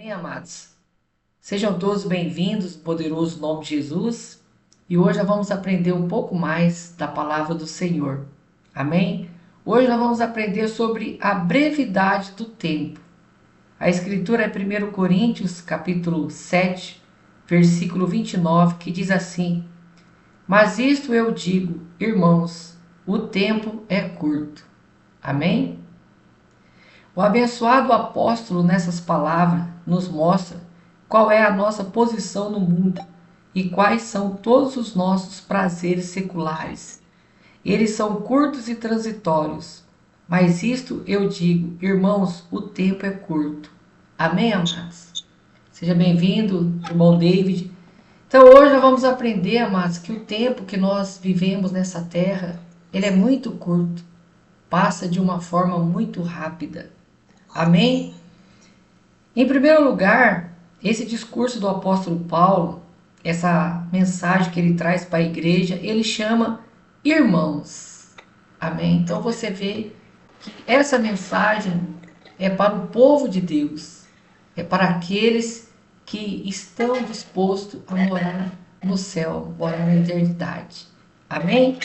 Bem, amados, sejam todos bem-vindos no poderoso nome de Jesus. E hoje nós vamos aprender um pouco mais da palavra do Senhor. Amém? Hoje nós vamos aprender sobre a brevidade do tempo. A escritura é 1 Coríntios, capítulo 7, versículo 29, que diz assim: Mas isto eu digo, irmãos, o tempo é curto. Amém? O abençoado apóstolo nessas palavras nos mostra qual é a nossa posição no mundo e quais são todos os nossos prazeres seculares. Eles são curtos e transitórios, mas isto eu digo, irmãos, o tempo é curto. Amém, amados? Seja bem-vindo, irmão David. Então hoje nós vamos aprender, amados, que o tempo que nós vivemos nessa terra, ele é muito curto, passa de uma forma muito rápida. Amém? Em primeiro lugar, esse discurso do apóstolo Paulo, essa mensagem que ele traz para a igreja, ele chama irmãos. Amém? Então você vê que essa mensagem é para o povo de Deus, é para aqueles que estão dispostos a morar no céu, morar na eternidade. Amém?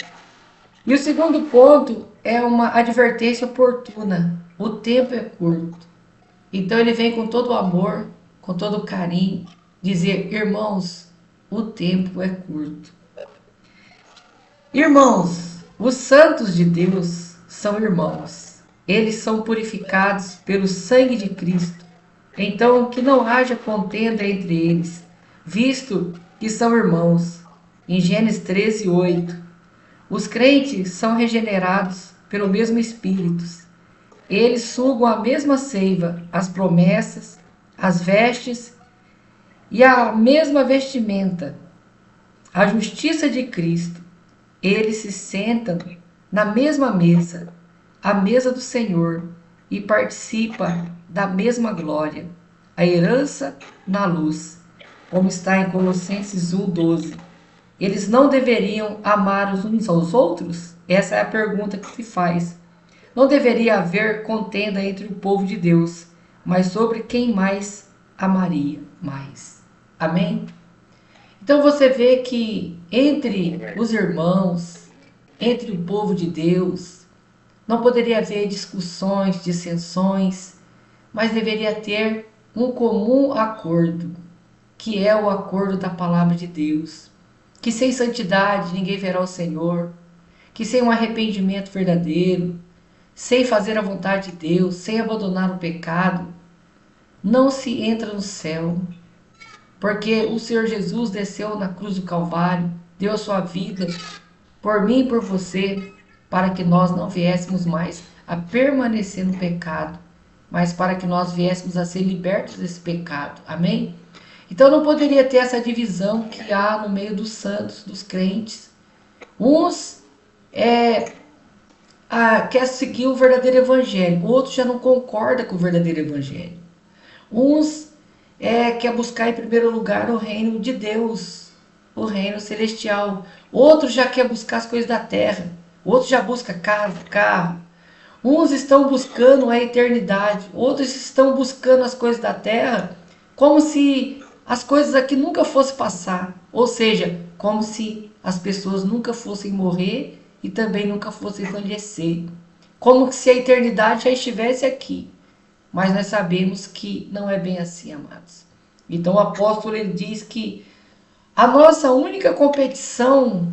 E o segundo ponto é uma advertência oportuna. O tempo é curto. Então ele vem com todo o amor, com todo o carinho, dizer: irmãos, o tempo é curto. Irmãos, os santos de Deus são irmãos. Eles são purificados pelo sangue de Cristo. Então que não haja contenda entre eles, visto que são irmãos. Em Gênesis 13:8, os crentes são regenerados pelo mesmo Espírito. Eles sugam a mesma seiva, as promessas, as vestes e a mesma vestimenta, a justiça de Cristo. Eles se sentam na mesma mesa, a mesa do Senhor, e participam da mesma glória, a herança na luz, como está em Colossenses 1:12. Eles não deveriam amar os uns aos outros? Essa é a pergunta que se faz. Não deveria haver contenda entre o povo de Deus, mas sobre quem mais amaria mais. Amém? Então você vê que entre os irmãos, entre o povo de Deus, não poderia haver discussões, dissensões, mas deveria ter um comum acordo, que é o acordo da palavra de Deus. Que sem santidade ninguém verá o Senhor, que sem um arrependimento verdadeiro, sem fazer a vontade de Deus, sem abandonar o pecado, não se entra no céu. Porque o Senhor Jesus desceu na cruz do Calvário, deu a sua vida por mim e por você, para que nós não viéssemos mais a permanecer no pecado, mas para que nós viéssemos a ser libertos desse pecado. Amém? Então não poderia ter essa divisão que há no meio dos santos, dos crentes. Uns quer seguir o verdadeiro evangelho, outros já não concorda com o verdadeiro evangelho. Uns quer buscar em primeiro lugar o reino de Deus, o reino celestial. Outros já quer buscar as coisas da terra. Outros já busca casa, carro. Uns estão buscando a eternidade, outros estão buscando as coisas da terra, como se as coisas aqui nunca fossem passar. Ou seja, como se as pessoas nunca fossem morrer e também nunca fosse envelhecer. Como se a eternidade já estivesse aqui. Mas nós sabemos que não é bem assim, amados. Então o apóstolo ele diz que a nossa única competição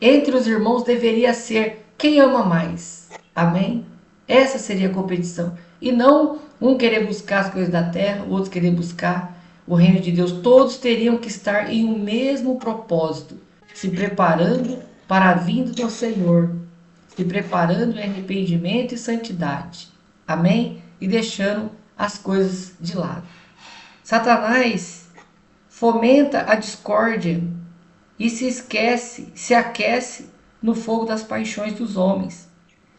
entre os irmãos deveria ser quem ama mais. Amém? Essa seria a competição. E não um querer buscar as coisas da terra, o outro querer buscar o reino de Deus. Todos teriam que estar em um mesmo propósito, se preparando para a vinda do Senhor, se preparando em arrependimento e santidade. Amém? E deixando as coisas de lado. Satanás fomenta a discórdia e se aquece no fogo das paixões dos homens.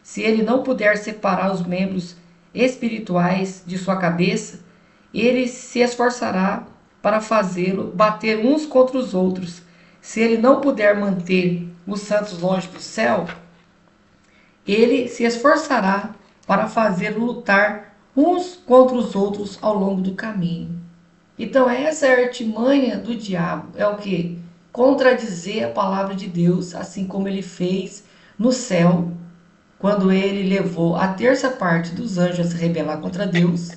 Se ele não puder separar os membros espirituais de sua cabeça, ele se esforçará para fazê-lo bater uns contra os outros. Se ele não puder manter os santos longe do céu, ele se esforçará para fazer lutar uns contra os outros ao longo do caminho. Então essa é a artimanha do diabo, é o que? Contradizer a palavra de Deus, assim como ele fez no céu, quando ele levou a terça parte dos anjos a se rebelar contra Deus,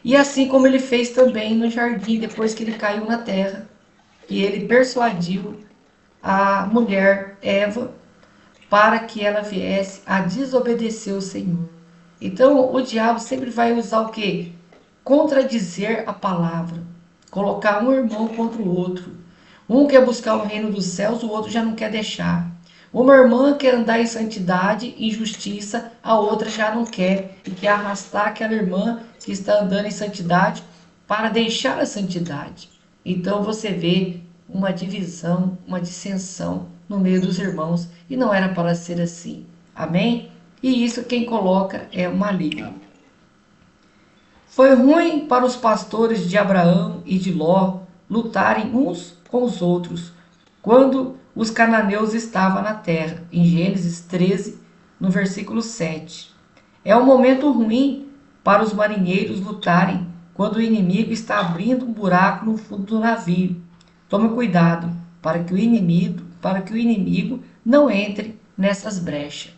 e assim como ele fez também no jardim, depois que ele caiu na terra, e ele persuadiu a mulher Eva para que ela viesse a desobedecer o Senhor. Então o diabo sempre vai usar o que? Contradizer a palavra, colocar um irmão contra o outro. Um quer buscar o reino dos céus, o outro já não quer deixar. Uma irmã quer andar em santidade e justiça, a outra já não quer e quer arrastar aquela irmã que está andando em santidade para deixar a santidade. Então você vê uma divisão, uma dissensão no meio dos irmãos e não era para ser assim. Amém? E isso quem coloca é o maligno. Foi ruim para os pastores de Abraão e de Ló lutarem uns com os outros quando os cananeus estavam na terra, em Gênesis 13, no versículo 7. É um momento ruim para os marinheiros lutarem quando o inimigo está abrindo um buraco no fundo do navio. Tome cuidado para que o inimigo não entre nessas brechas.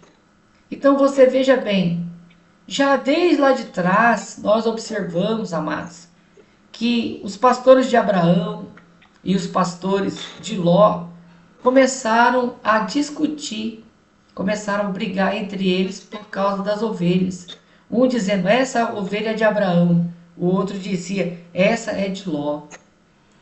Então você veja bem, já desde lá de trás, nós observamos, amados, que os pastores de Abraão e os pastores de Ló começaram a discutir, começaram a brigar entre eles por causa das ovelhas. Um dizendo, essa ovelha é de Abraão, o outro dizia, essa é de Ló.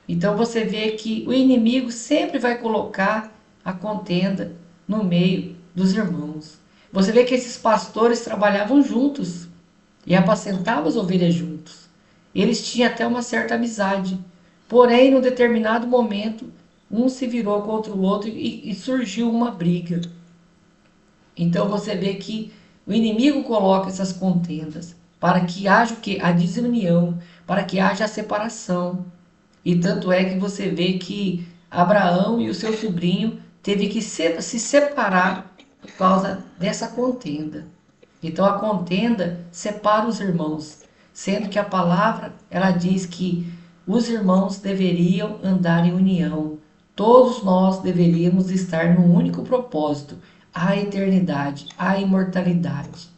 Então você vê que o inimigo sempre vai colocar a contenda no meio dos irmãos. Você vê que esses pastores trabalhavam juntos e apacentavam as ovelhas juntos. Eles tinham até uma certa amizade. Porém, num determinado momento, um se virou contra o outro e surgiu uma briga. Então você vê que o inimigo coloca essas contendas para que haja o quê? A desunião, para que haja a separação. E tanto é que você vê que Abraão e o seu sobrinho teve que se separar por causa dessa contenda. Então a contenda separa os irmãos, sendo que a palavra ela diz que os irmãos deveriam andar em união. Todos nós deveríamos estar num único propósito, a eternidade, a imortalidade.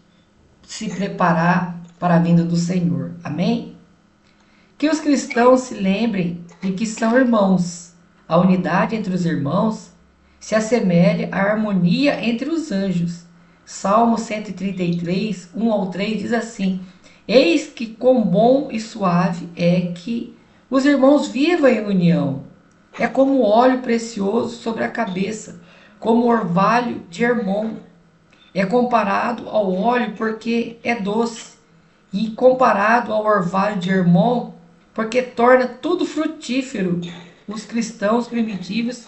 Se preparar para a vinda do Senhor. Amém? Que os cristãos se lembrem de que são irmãos. A unidade entre os irmãos se assemelha à harmonia entre os anjos. Salmo 133, 1 ao 3 diz assim: Eis que quão bom e suave é que os irmãos vivam em união. É como óleo precioso sobre a cabeça, como orvalho de Hermon. É comparado ao óleo porque é doce, e comparado ao orvalho de Hermon porque torna tudo frutífero. Os cristãos primitivos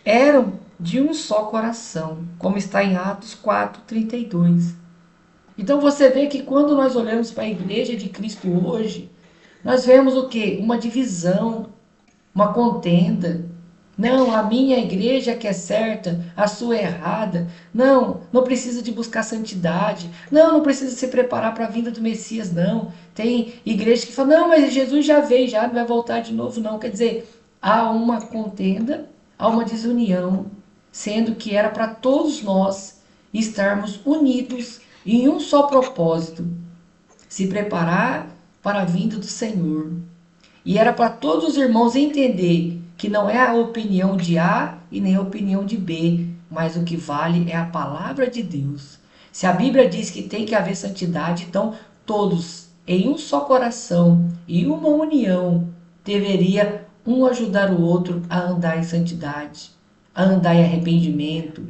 eram de um só coração, como está em Atos 4:32. Então você vê que quando nós olhamos para a igreja de Cristo hoje, nós vemos o quê? Uma divisão, uma contenda. Não, a minha igreja que é certa, a sua é errada. Não, não precisa de buscar santidade. Não, não precisa se preparar para a vinda do Messias, não. Tem igreja que fala, não, mas Jesus já veio, já não vai voltar de novo, não. Quer dizer, há uma contenda, há uma desunião, sendo que era para todos nós estarmos unidos em um só propósito, se preparar para a vinda do Senhor. E era para todos os irmãos entender que não é a opinião de A e nem a opinião de B, mas o que vale é a palavra de Deus. Se a Bíblia diz que tem que haver santidade, então todos em um só coração e uma união deveria um ajudar o outro a andar em santidade, a andar em arrependimento.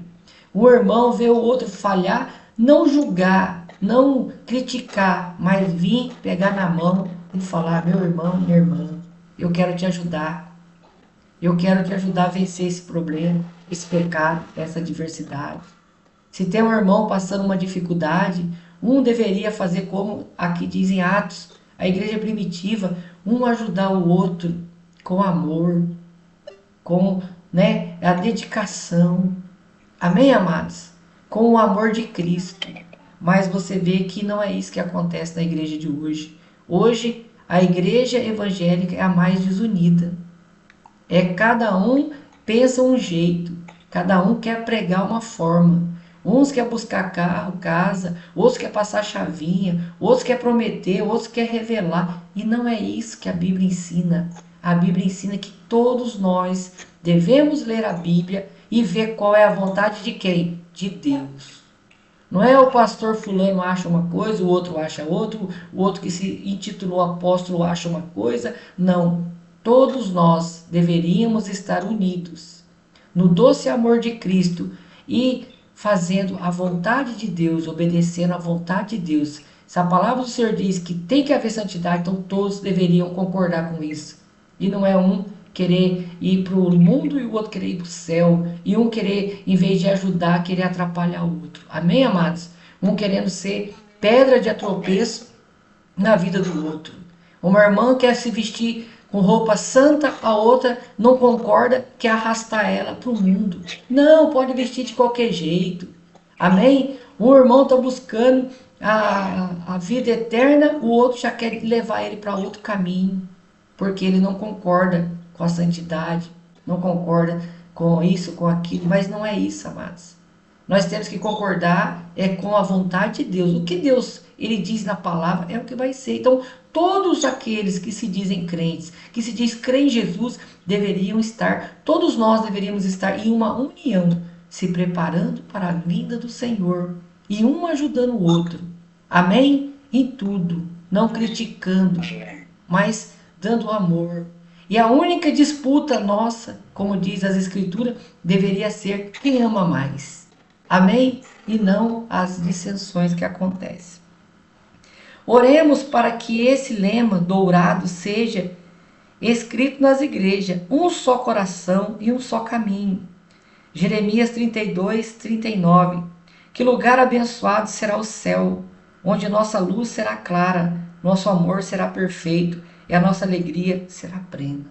O irmão vê o outro falhar, não julgar, não criticar, mas vir pegar na mão e falar, meu irmão, minha irmã, eu quero te ajudar. Eu quero te ajudar a vencer esse problema, esse pecado, essa adversidade. Se tem um irmão passando uma dificuldade, um deveria fazer como aqui dizem Atos, a igreja primitiva, um ajudar o outro com amor, com a dedicação. Amém, amados? Com o amor de Cristo. Mas você vê que não é isso que acontece na igreja de hoje. Hoje, a igreja evangélica é a mais desunida. Cada um pensa um jeito, cada um quer pregar uma forma. Uns quer buscar carro, casa, outros quer passar chavinha, outros quer prometer, outros quer revelar. E não é isso que a Bíblia ensina. A Bíblia ensina que todos nós devemos ler a Bíblia e ver qual é a vontade de quem? De Deus. Não é o pastor fulano acha uma coisa, o outro acha outro, o outro que se intitulou apóstolo acha uma coisa. Não. Todos nós deveríamos estar unidos no doce amor de Cristo e fazendo a vontade de Deus, obedecendo a vontade de Deus. Se a palavra do Senhor diz que tem que haver santidade, então todos deveriam concordar com isso. E não é um querer ir para o mundo e o outro querer ir para o céu. E um querer, em vez de ajudar, querer atrapalhar o outro. Amém, amados? Um querendo ser pedra de tropeço na vida do outro. Uma irmã quer se vestir com roupa santa, a outra não concorda, quer arrastar ela para o mundo. Não, pode vestir de qualquer jeito. Amém? Um irmão está buscando a vida eterna, o outro já quer levar ele para outro caminho, porque ele não concorda com a santidade, não concorda com isso, com aquilo, mas não é isso, amados. Nós temos que concordar com a vontade de Deus. O que Deus ele diz na palavra é o que vai ser. Então, todos aqueles que se dizem crentes, que se diz crer em Jesus, deveriam estar, todos nós deveríamos estar em uma união, se preparando para a vinda do Senhor e um ajudando o outro. Amém? Em tudo, não criticando, mas dando amor. E a única disputa nossa, como diz as Escrituras, deveria ser quem ama mais. Amém? E não as dissensões que acontecem. Oremos para que esse lema dourado seja escrito nas igrejas: um só coração e um só caminho. Jeremias 32, 39. Que lugar abençoado será o céu, onde nossa luz será clara, nosso amor será perfeito e a nossa alegria será plena.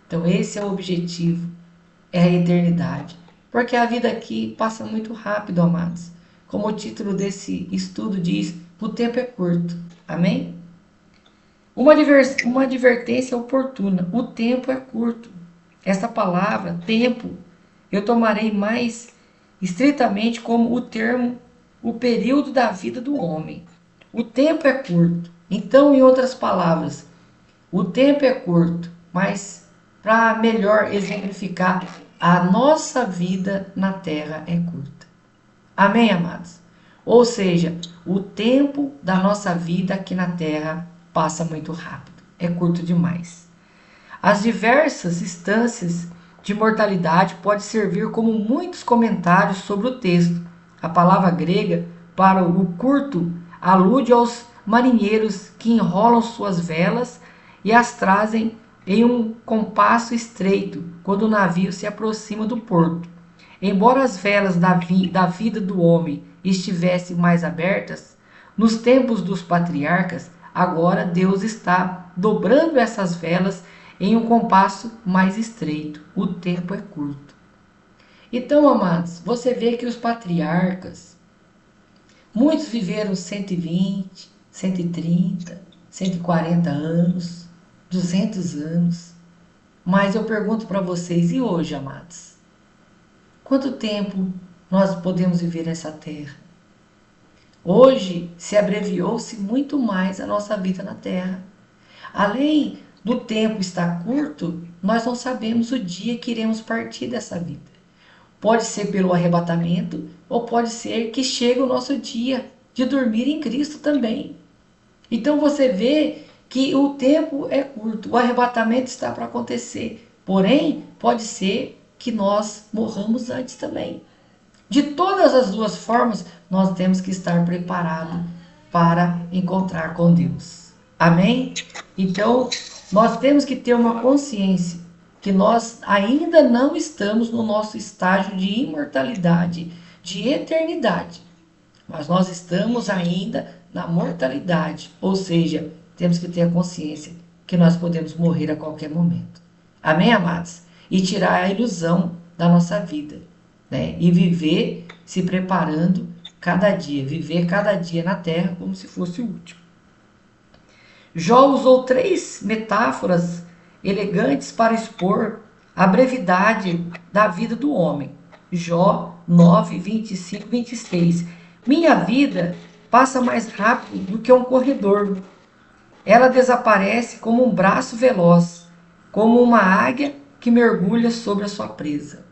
Então esse é o objetivo, é a eternidade. Porque a vida aqui passa muito rápido, amados. Como o título desse estudo diz, o tempo é curto. Amém? Uma advertência oportuna. O tempo é curto. Esta palavra, tempo, eu tomarei mais estritamente como o termo, o período da vida do homem. O tempo é curto. Então, em outras palavras, o tempo é curto, mas para melhor exemplificar, a nossa vida na terra é curta. Amém, amados? Ou seja, o tempo da nossa vida aqui na terra passa muito rápido, é curto demais. As diversas instâncias de mortalidade podem servir como muitos comentários sobre o texto. A palavra grega para o curto alude aos marinheiros que enrolam suas velas e as trazem em um compasso estreito quando o navio se aproxima do porto. Embora as velas da vida do homem estivessem mais abertas, nos tempos dos patriarcas, agora Deus está dobrando essas velas em um compasso mais estreito. O tempo é curto. Então, amados, você vê que os patriarcas, muitos viveram 120, 130, 140 anos, 200 anos. Mas eu pergunto para vocês, e hoje, amados? Quanto tempo nós podemos viver nessa terra? Hoje se abreviou-se muito mais a nossa vida na terra. Além do tempo estar curto, nós não sabemos o dia que iremos partir dessa vida. Pode ser pelo arrebatamento, ou pode ser que chegue o nosso dia de dormir em Cristo também. Então você vê que o tempo é curto, o arrebatamento está para acontecer. Porém, pode ser que nós morramos antes também. De todas as duas formas, nós temos que estar preparados para encontrar com Deus. Amém? Então, nós temos que ter uma consciência que nós ainda não estamos no nosso estágio de imortalidade, de eternidade. Mas nós estamos ainda na mortalidade, ou seja, temos que ter a consciência que nós podemos morrer a qualquer momento. Amém, amados? E tirar a ilusão da nossa vida, né? E viver se preparando cada dia, viver cada dia na terra como se fosse o último. Jó usou três metáforas elegantes para expor a brevidade da vida do homem. Jó 9, 25, 26. Minha vida passa mais rápido do que um corredor. Ela desaparece como um braço veloz, como uma águia que mergulha sobre a sua presa.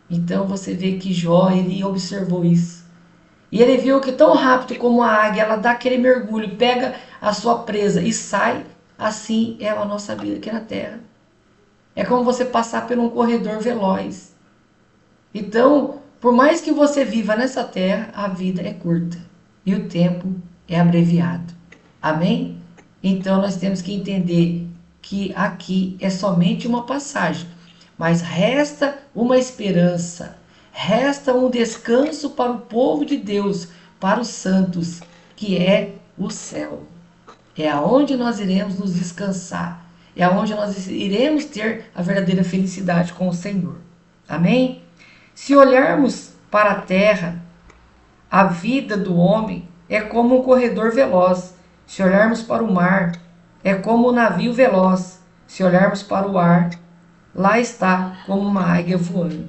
Então você vê que Jó, ele observou isso. E ele viu que tão rápido como a águia, ela dá aquele mergulho, pega a sua presa e sai, assim é a nossa vida aqui na Terra. É como você passar por um corredor veloz. Então, por mais que você viva nessa terra, a vida é curta e o tempo é abreviado. Amém? Então, nós temos que entender que aqui é somente uma passagem, mas resta uma esperança, resta um descanso para o povo de Deus, para os santos, que é o céu. É aonde nós iremos nos descansar. É aonde nós iremos ter a verdadeira felicidade com o Senhor. Amém? Se olharmos para a terra, a vida do homem é como um corredor veloz. Se olharmos para o mar, é como um navio veloz. Se olharmos para o ar, lá está como uma águia voando.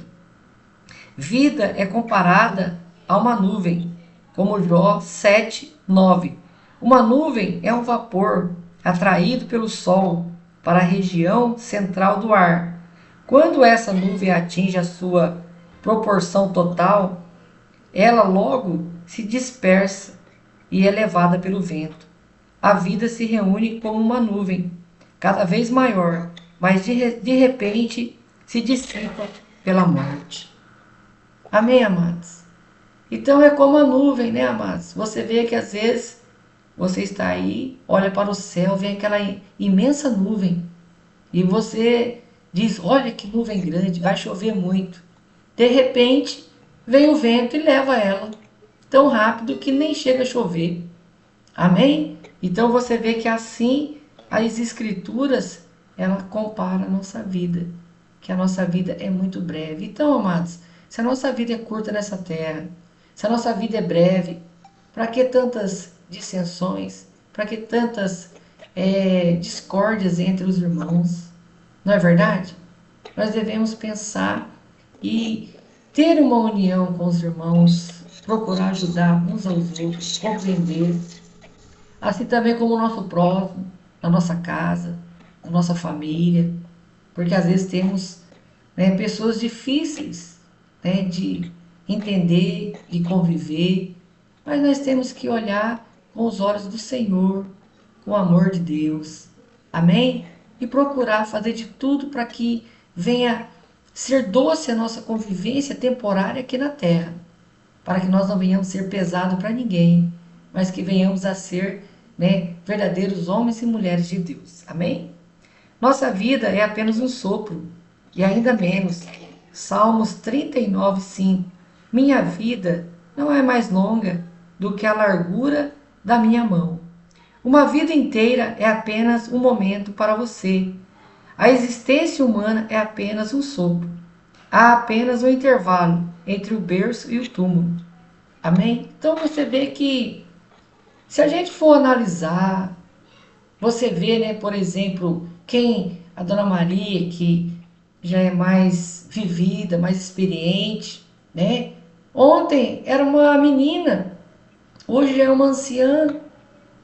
Vida é comparada a uma nuvem, como Jó 7, 9. Uma nuvem é um vapor atraído pelo sol para a região central do ar. Quando essa nuvem atinge a sua proporção total, ela logo se dispersa e é levada pelo vento. A vida se reúne como uma nuvem, cada vez maior, mas de repente se dissipa pela morte. Amém, amados? Então é como a nuvem, né, amados? Você vê que às vezes você está aí, olha para o céu, vem aquela imensa nuvem. E você diz, olha que nuvem grande, vai chover muito. De repente, vem o vento e leva ela. Tão rápido que nem chega a chover. Amém? Então você vê que assim as escrituras, ela compara a nossa vida. Que a nossa vida é muito breve. Então, amados, se a nossa vida é curta nessa terra, se a nossa vida é breve, para que tantas dissensões? Para que tantas discórdias entre os irmãos? Não é verdade? Nós devemos pensar e ter uma união com os irmãos, procurar ajudar uns aos outros, compreender. Assim também como o nosso próximo, na nossa casa, na nossa família. Porque às vezes temos pessoas difíceis de entender e conviver, mas nós temos que olhar com os olhos do Senhor, com o amor de Deus. Amém? E procurar fazer de tudo para que venha ser doce a nossa convivência temporária aqui na terra, para que nós não venhamos ser pesado para ninguém, mas que venhamos a ser verdadeiros homens e mulheres de Deus. Amém? Nossa vida é apenas um sopro, e ainda menos. Salmos 39, 5. Minha vida não é mais longa do que a largura da minha mão. Uma vida inteira é apenas um momento para você. A existência humana é apenas um sopro. Há apenas um intervalo entre o berço e o túmulo. Amém? Então você vê que, se a gente for analisar, você vê, por exemplo, a Dona Maria, que já é mais vivida, mais experiente, Ontem era uma menina, hoje é uma anciã,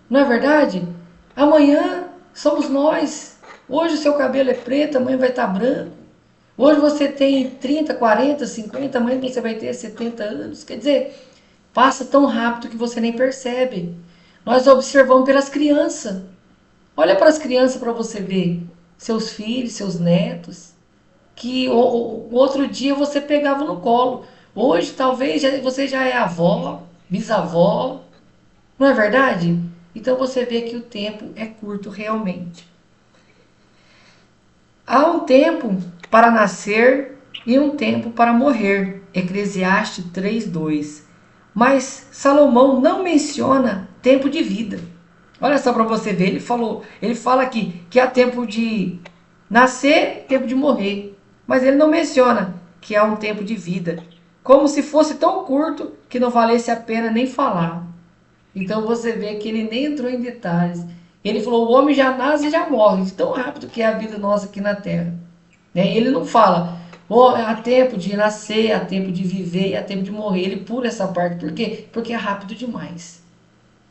não é verdade? Amanhã somos nós. Hoje o seu cabelo é preto, amanhã vai estar branco. Hoje você tem 30, 40, 50, amanhã você vai ter 70 anos. Quer dizer, passa tão rápido que você nem percebe. Nós observamos pelas crianças. Olha para as crianças para você ver. Seus filhos, seus netos. Que o outro dia você pegava no colo. Hoje talvez você já é avó, bisavó. Não é verdade? Então você vê que o tempo é curto realmente. Há um tempo para nascer e um tempo para morrer. Eclesiastes 3:2. Mas Salomão não menciona tempo de vida. Olha só para você ver, ele fala aqui que há tempo de nascer, tempo de morrer. Mas ele não menciona que há um tempo de vida. Como se fosse tão curto que não valesse a pena nem falar. Então você vê que ele nem entrou em detalhes. Ele falou, o homem já nasce e já morre, de tão rápido que é a vida nossa aqui na Terra. Né? Ele não fala, oh, há tempo de nascer, há tempo de viver e há tempo de morrer. Ele pula essa parte, por quê? Porque é rápido demais.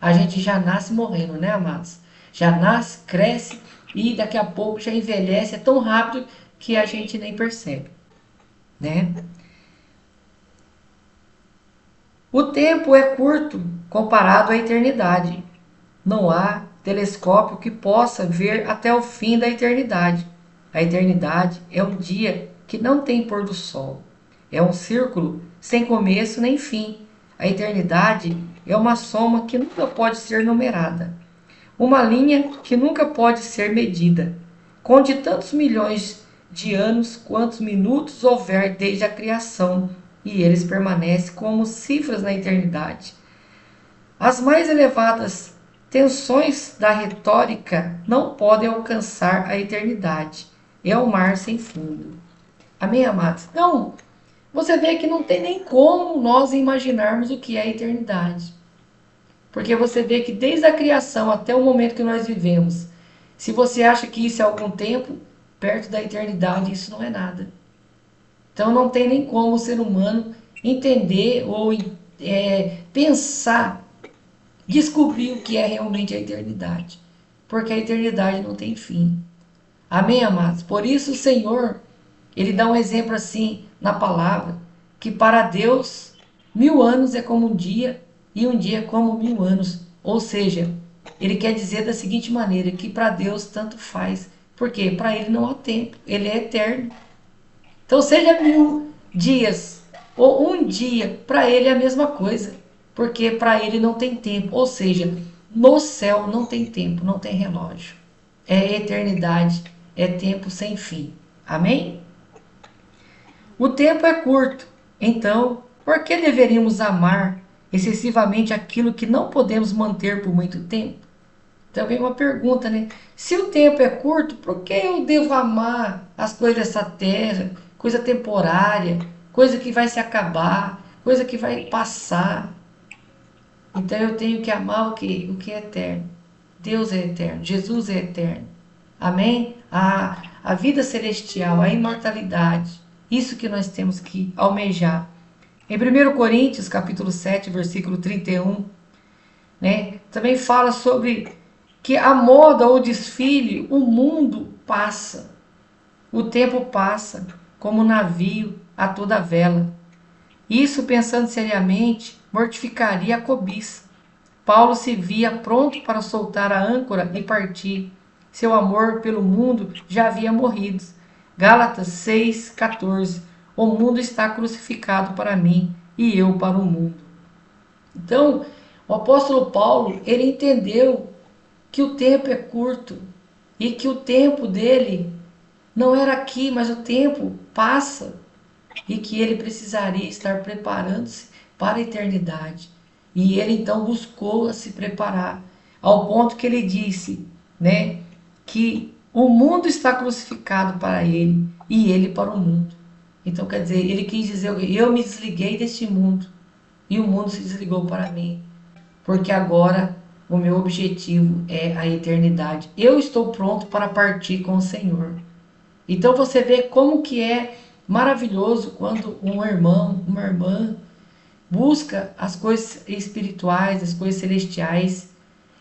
A gente já nasce morrendo, né, amados? Já nasce, cresce e daqui a pouco já envelhece. É tão rápido que a gente nem percebe, né? O tempo é curto comparado à eternidade. Não há telescópio que possa ver até o fim da eternidade. A eternidade é um dia que não tem pôr do sol. É um círculo sem começo nem fim. A eternidade é uma soma que nunca pode ser numerada. Uma linha que nunca pode ser medida. Conte tantos milhões de anos quantos minutos houver desde a criação, e eles permanecem como cifras na eternidade. As mais elevadas tensões da retórica não podem alcançar a eternidade. É o mar sem fundo. Amém, amados? Então, você vê que não tem nem como nós imaginarmos o que é a eternidade. Porque você vê que desde a criação até o momento que nós vivemos, se você acha que isso é algum tempo, perto da eternidade, isso não é nada. Então não tem nem como o ser humano entender ou pensar, descobrir o que é realmente a eternidade. Porque a eternidade não tem fim. Amém, amados? Por isso o Senhor, ele dá um exemplo assim na palavra, que para Deus 1000 anos é como um dia e um dia é como 1000 anos. Ou seja, ele quer dizer da seguinte maneira, que para Deus tanto faz. Porque para ele não há tempo, ele é eterno. Então seja 1000 dias ou um dia, para ele é a mesma coisa. Porque para ele não tem tempo. Ou seja, no céu não tem tempo, não tem relógio. É eternidade, é tempo sem fim. Amém? O tempo é curto, então por que deveríamos amar excessivamente aquilo que não podemos manter por muito tempo? Então vem uma pergunta, né? Se o tempo é curto, por que eu devo amar as coisas dessa terra, coisa temporária, coisa que vai se acabar, coisa que vai passar? Então eu tenho que amar o que? O que é eterno. Deus é eterno, Jesus é eterno. Amém? A vida celestial, a imortalidade. Isso que nós temos que almejar. Em 1 Coríntios, capítulo 7, versículo 31, né, também fala sobre que a moda ou desfile, o mundo passa. O tempo passa, como um navio a toda vela. Isso, pensando seriamente, mortificaria a cobiça. Paulo se via pronto para soltar a âncora e partir. Seu amor pelo mundo já havia morrido. Gálatas 6,14. O mundo está crucificado para mim e eu para o mundo. Então, o apóstolo Paulo, ele entendeu que o tempo é curto e que o tempo dele não era aqui, mas o tempo passa e que ele precisaria estar preparando-se para a eternidade. E ele então buscou se preparar, ao ponto que ele disse, né, que o mundo está crucificado para ele e ele para o mundo. Então quer dizer, ele quis dizer, eu me desliguei deste mundo e o mundo se desligou para mim, porque agora o meu objetivo é a eternidade. Eu estou pronto para partir com o Senhor. Então você vê como que é maravilhoso quando um irmão, uma irmã busca as coisas espirituais, as coisas celestiais,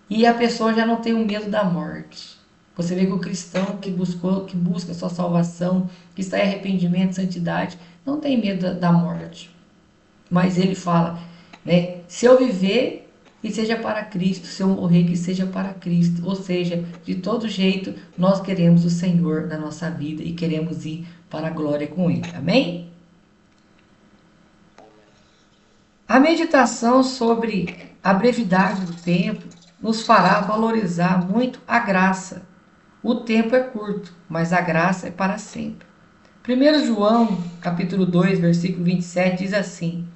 e a pessoa já não tem o medo da morte. Você vê que o cristão que busca a sua salvação, que está em arrependimento, santidade, não tem medo da morte. Mas ele fala, né? Se eu viver, que seja para Cristo, se eu morrer, que seja para Cristo. Ou seja, de todo jeito, nós queremos o Senhor na nossa vida e queremos ir para a glória com Ele. Amém? A meditação sobre a brevidade do tempo nos fará valorizar muito a graça. O tempo é curto, mas a graça é para sempre. 1 João, capítulo 2, versículo 27, diz assim: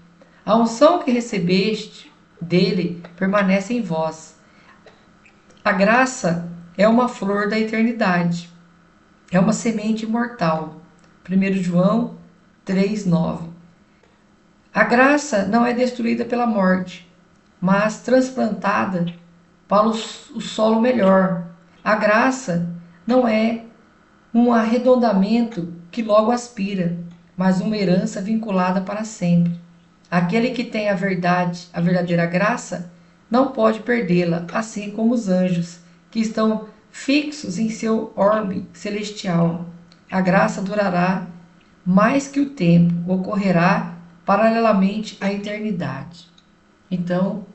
a unção que recebeste dele permanece em vós. A graça é uma flor da eternidade. É uma semente imortal. 1 João 3,9. A graça não é destruída pela morte, mas transplantada para o solo melhor, A graça não é um arredondamento que logo aspira, mas uma herança vinculada para sempre. Aquele que tem a verdade, a verdadeira graça, não pode perdê-la, assim como os anjos, que estão fixos em seu orbe celestial. A graça durará mais que o tempo, ocorrerá paralelamente à eternidade. Então,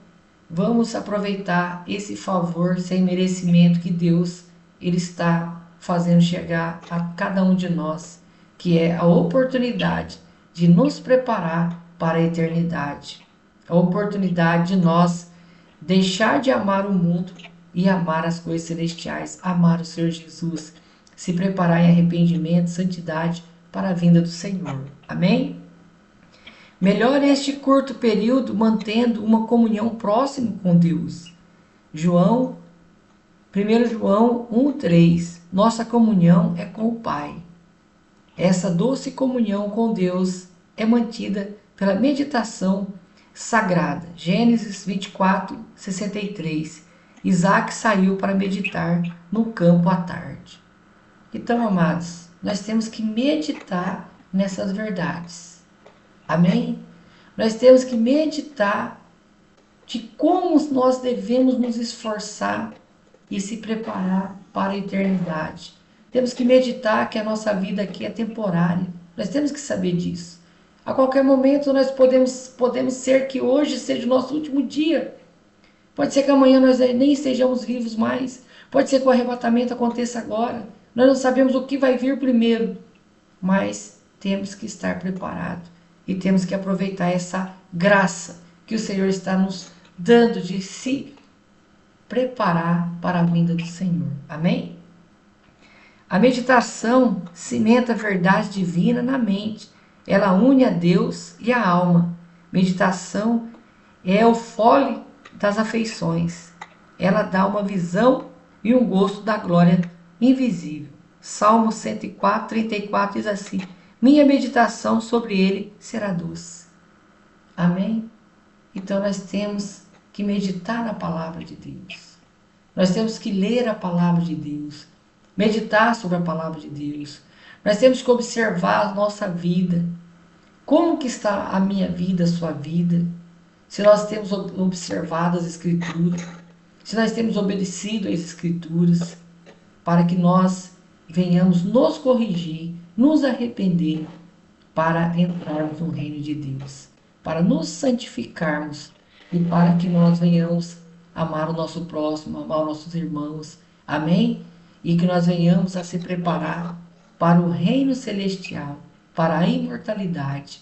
vamos aproveitar esse favor sem merecimento que Deus ele está fazendo chegar a cada um de nós, que é a oportunidade de nos preparar para a eternidade. A oportunidade de nós deixar de amar o mundo e amar as coisas celestiais, amar o Senhor Jesus, se preparar em arrependimento, santidade para a vinda do Senhor. Amém? Melhor este curto período mantendo uma comunhão próxima com Deus. 1 João 1,3. Nossa comunhão é com o Pai. Essa doce comunhão com Deus é mantida pela meditação sagrada. Gênesis 24:63. Isaac saiu para meditar no campo à tarde. Então, amados, nós temos que meditar nessas verdades. Amém? Nós temos que meditar de como nós devemos nos esforçar e se preparar para a eternidade. Temos que meditar que a nossa vida aqui é temporária. Nós temos que saber disso. A qualquer momento nós podemos ser que hoje seja o nosso último dia. Pode ser que amanhã nós nem estejamos vivos mais. Pode ser que o arrebatamento aconteça agora. Nós não sabemos o que vai vir primeiro. Mas temos que estar preparados. E temos que aproveitar essa graça que o Senhor está nos dando de se preparar para a vinda do Senhor. Amém? A meditação cimenta a verdade divina na mente. Ela une a Deus e a alma. Meditação é o fole das afeições. Ela dá uma visão e um gosto da glória invisível. Salmo 104:34 diz assim: minha meditação sobre ele será doce. Amém? Então nós temos que meditar na palavra de Deus. Nós temos que ler a palavra de Deus. Meditar sobre a palavra de Deus. Nós temos que observar a nossa vida. Como que está a minha vida, a sua vida? Se nós temos observado as Escrituras. Se nós temos obedecido às Escrituras. Para que nós venhamos nos corrigir, nos arrepender, para entrarmos no reino de Deus. Para nos santificarmos e para que nós venhamos amar o nosso próximo, amar os nossos irmãos. Amém? E que nós venhamos a se preparar para o reino celestial, para a imortalidade,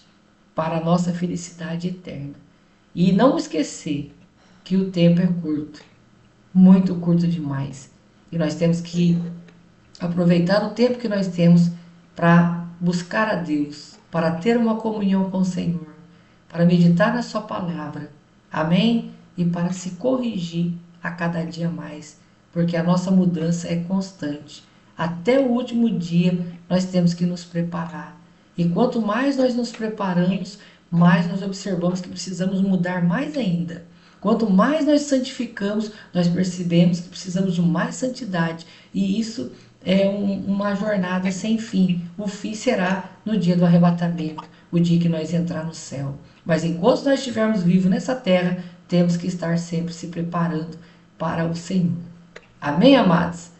para a nossa felicidade eterna. E não esquecer que o tempo é curto, muito curto demais. E nós temos que aproveitar o tempo que nós temos para buscar a Deus, para ter uma comunhão com o Senhor, para meditar na sua palavra. Amém? E para se corrigir a cada dia mais, porque a nossa mudança é constante. Até o último dia nós temos que nos preparar. E quanto mais nós nos preparamos, mais nós observamos que precisamos mudar mais ainda. Quanto mais nós santificamos, nós percebemos que precisamos de mais santidade. E isso é uma jornada sem fim. O fim será no dia do arrebatamento, o dia que nós entrar no céu. Mas enquanto nós estivermos vivos nessa terra, temos que estar sempre se preparando para o Senhor. Amém, amados?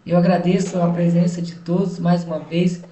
Eu agradeço a presença de todos mais uma vez.